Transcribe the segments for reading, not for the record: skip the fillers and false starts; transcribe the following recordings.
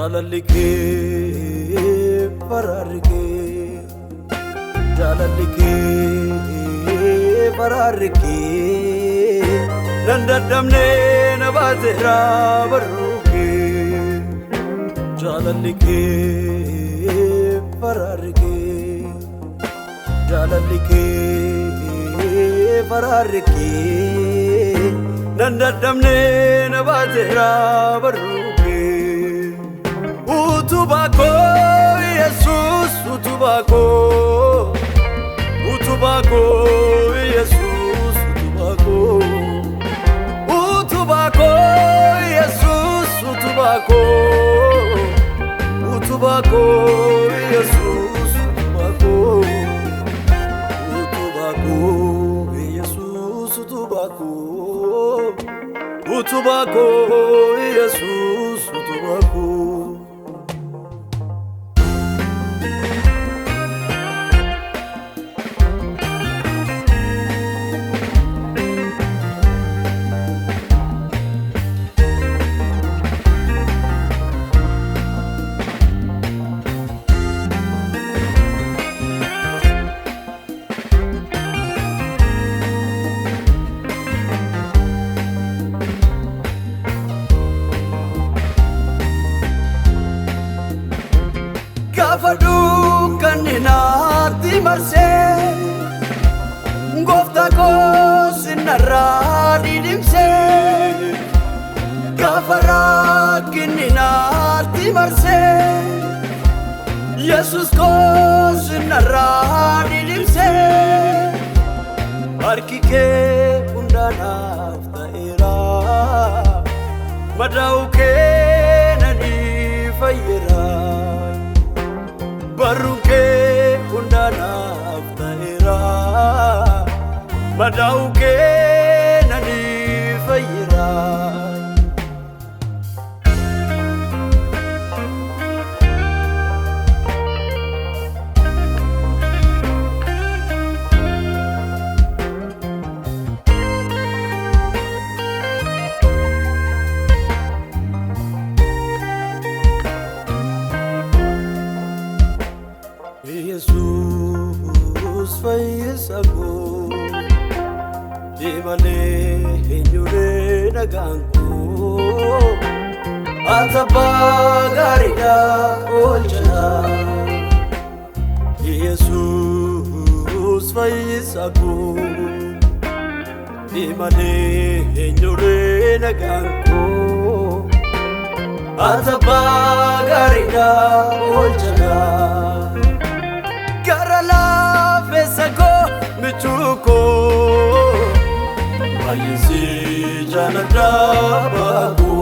Jalalike pararike Jalalike pararike Nandadamne nabazera baruke Jalalike pararike Jalalike pararike Nandadamne nabazera baruke Utubako Jesus utubako Utubako Jesus utubako Utubako Jesus utubako Utubako Jesus utubako Utubako Jesus utubako Utubako Jesus utubako Gafadu kanina timarse Ngofta ko sinara didimse Gafara kanina timarse Jesus ko sinara didimse Arkike undana ftaira Madauke nani fayira Baruke undana aftaira Madauke nani fayira Jesus fayyisago Dimale hinyure naganko Ataba garida olchana Jesus fayyisago Dimale hinyure naganko Ataba garida olchana Karala fesago michuko Ayisi janada bagu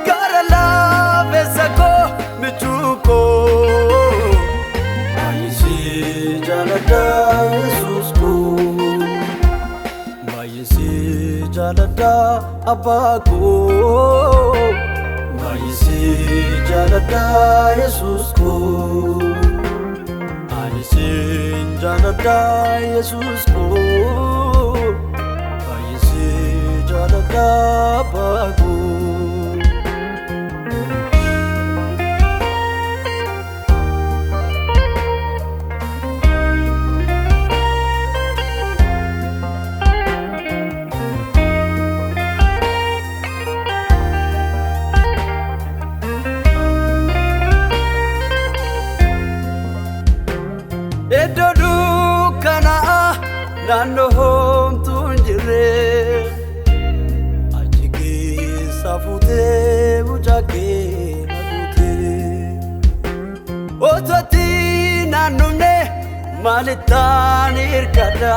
Karala fesago michuko Ayisi janada Yesusku Ayisi janada abagu Ayisi janada Yesusku Aysin janada Yesusku Aysin janada bagu Edodu kana nando hom tunjire Ajiki safute mujake nagute Otati nanune malitan irkada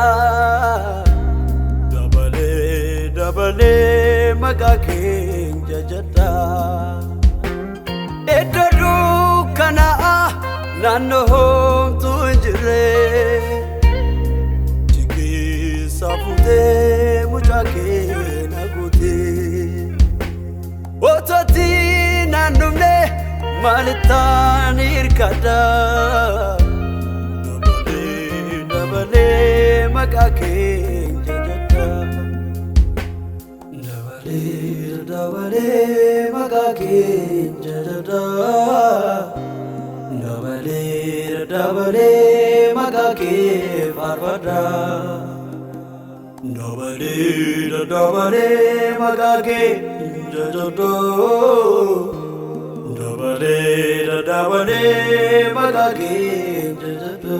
Dabale magake jajata Edodu kana nando hom tunjire Jiki safute mujake nagute Otati nanumne malitan irkada Dabale magake jajata Dabale magake jajata dabale magake farfada dabale magake jajata dabale magake jajata